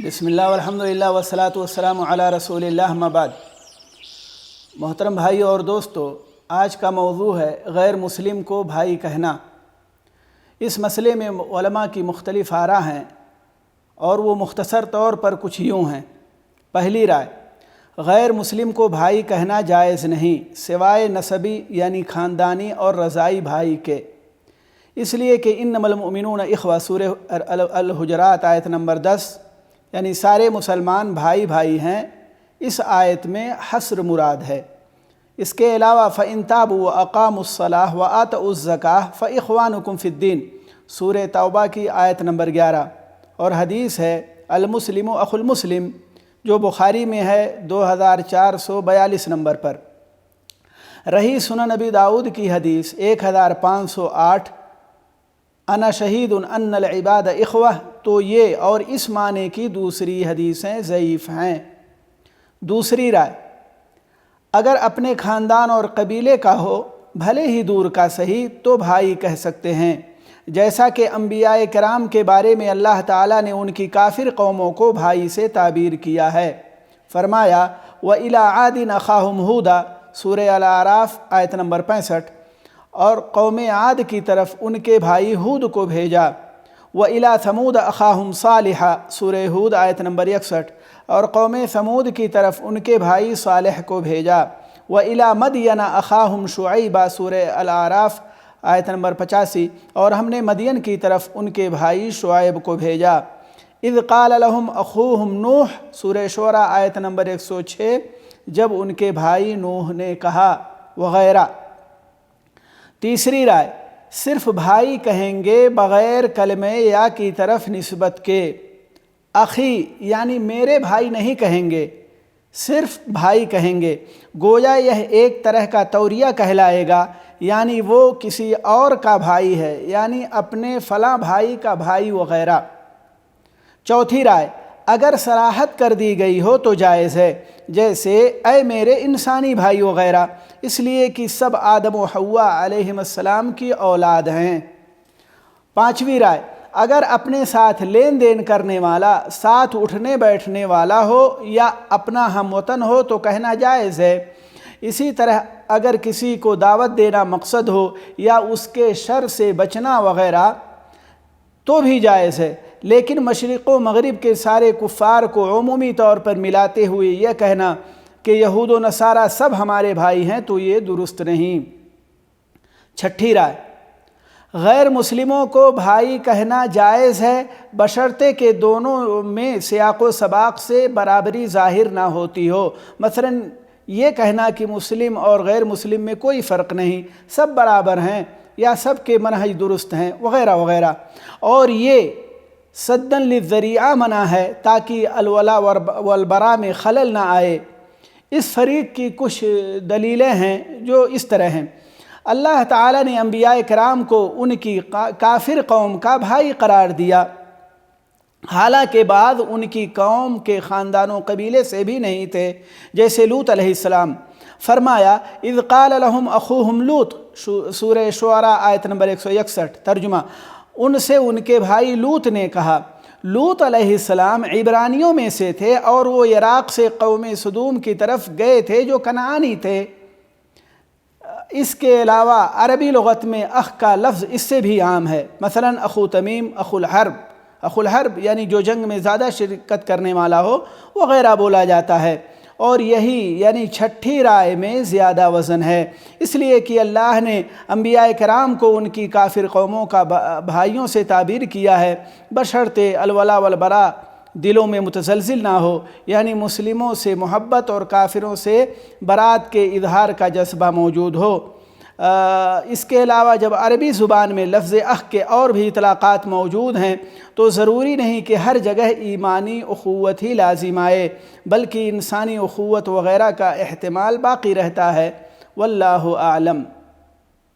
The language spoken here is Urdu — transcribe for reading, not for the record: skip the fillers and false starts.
بسم اللہ والحمدللہ والصلاۃ والسلام علی رسول اللہ اما بعد۔ محترم بھائی اور دوستو، آج کا موضوع ہے غیر مسلم کو بھائی کہنا۔ اس مسئلے میں علماء کی مختلف آراء ہیں اور وہ مختصر طور پر کچھ یوں ہیں۔ پہلی رائے، غیر مسلم کو بھائی کہنا جائز نہیں سوائے نسبی یعنی خاندانی اور رضائی بھائی کے، اس لیے کہ انما المؤمنون اخوہ سورہ الحجرات آیت نمبر 10، یعنی سارے مسلمان بھائی بھائی ہیں، اس آیت میں حصر مراد ہے۔ اس کے علاوہ فَإِن تَابُوا وَأَقَامُوا الصَّلَاةَ وَآتَوُا الزَّكَاةَ فَإِخْوَانُكُمْ فِي الدِّينِ سورہ توبہ کی آیت نمبر 11، اور حدیث ہے المسلم اخو المسلم جو بخاری میں ہے 2442 نمبر پر۔ رہی سنن نبی داؤد کی حدیث 1508، انا شہید ان العباد اخوہ، تو یہ اور اس معنی کی دوسری حدیثیں ضعیف ہیں۔ دوسری رائے، اگر اپنے خاندان اور قبیلے کا ہو بھلے ہی دور کا صحیح تو بھائی کہہ سکتے ہیں، جیسا کہ انبیاء کرام کے بارے میں اللہ تعالیٰ نے ان کی کافر قوموں کو بھائی سے تعبیر کیا ہے۔ فرمایا وَإِلَىٰ عَادٍ أَخَاهُمْ هُودًا سورہ الاعراف آیت نمبر 65، اور قوم عاد کی طرف ان کے بھائی ہود کو بھیجا۔ وَإِلَىٰ ثَمُودَ أَخَاهُمْ صَالِحًا سورہ ہود آیت نمبر 61، اور قوم ثمود کی طرف ان کے بھائی صالح کو بھیجا۔ وَإِلَىٰ مَدْيَنَ أَخَاهُمْ شُعَيْبًا سورہ الاعراف آیت نمبر 85، اور ہم نے مدین کی طرف ان کے بھائی شعیب کو بھیجا۔ اذ قال لهم اخوهم نوح سورہ شعراء آیت نمبر 106، جب ان کے بھائی نوح نے کہا، وغیرہ۔ تیسری رائے، صرف بھائی کہیں گے بغیر کلمہ یا کی طرف نسبت کے۔ اخی یعنی میرے بھائی نہیں کہیں گے، صرف بھائی کہیں گے، گویا یہ ایک طرح کا توریہ کہلائے گا، یعنی وہ کسی اور کا بھائی ہے، یعنی اپنے فلاں بھائی کا بھائی وغیرہ۔ چوتھی رائے، اگر صراحت کر دی گئی ہو تو جائز ہے، جیسے اے میرے انسانی بھائی وغیرہ، اس لیے کہ سب آدم و حوا علیہم السلام کی اولاد ہیں۔ پانچویں رائے، اگر اپنے ساتھ لین دین کرنے والا، ساتھ اٹھنے بیٹھنے والا ہو یا اپنا ہم وطن ہو تو کہنا جائز ہے۔ اسی طرح اگر کسی کو دعوت دینا مقصد ہو یا اس کے شر سے بچنا وغیرہ تو بھی جائز ہے، لیکن مشرق و مغرب کے سارے کفار کو عمومی طور پر ملاتے ہوئے یہ کہنا کہ یہود و نصارہ سب ہمارے بھائی ہیں تو یہ درست نہیں۔ چھٹی رائے، غیر مسلموں کو بھائی کہنا جائز ہے بشرطے کہ دونوں میں سیاق و سباق سے برابری ظاہر نہ ہوتی ہو۔ مثلا یہ کہنا کہ مسلم اور غیر مسلم میں کوئی فرق نہیں، سب برابر ہیں یا سب کے منہج درست ہیں وغیرہ وغیرہ، اور یہ سدًا للذریعہ منع ہے تاکہ الولا والبراء میں خلل نہ آئے۔ اس فریق کی کچھ دلیلیں ہیں جو اس طرح ہیں۔ اللہ تعالیٰ نے انبیاء کرام کو ان کی کافر قوم کا بھائی قرار دیا، حالانکہ بعض ان کی قوم کے خاندان و قبیلے سے بھی نہیں تھے، جیسے لوط علیہ السلام۔ فرمایا اذ قال لهم اخوهم لوط سورہ شعراء آیت نمبر 161، ترجمہ، ان سے ان کے بھائی لوط نے کہا۔ لوط علیہ السلام عبرانیوں میں سے تھے اور وہ عراق سے قوم سدوم کی طرف گئے تھے جو کنعانی تھے۔ اس کے علاوہ عربی لغت میں اخ کا لفظ اس سے بھی عام ہے، مثلا اخو تمیم، اخو الحرب یعنی جو جنگ میں زیادہ شرکت کرنے والا ہو وغیرہ بولا جاتا ہے، اور یہی یعنی چھٹی رائے میں زیادہ وزن ہے، اس لیے کہ اللہ نے انبیاء کرام کو ان کی کافر قوموں کا بھائیوں سے تعبیر کیا ہے، بشرطے الولا والبراء دلوں میں متزلزل نہ ہو، یعنی مسلموں سے محبت اور کافروں سے برات کے اظہار کا جذبہ موجود ہو۔ اس کے علاوہ جب عربی زبان میں لفظ اخ کے اور بھی اطلاقات موجود ہیں تو ضروری نہیں کہ ہر جگہ ایمانی اخوت ہی لازم آئے، بلکہ انسانی اخوت وغیرہ کا احتمال باقی رہتا ہے۔ واللہ اعلم۔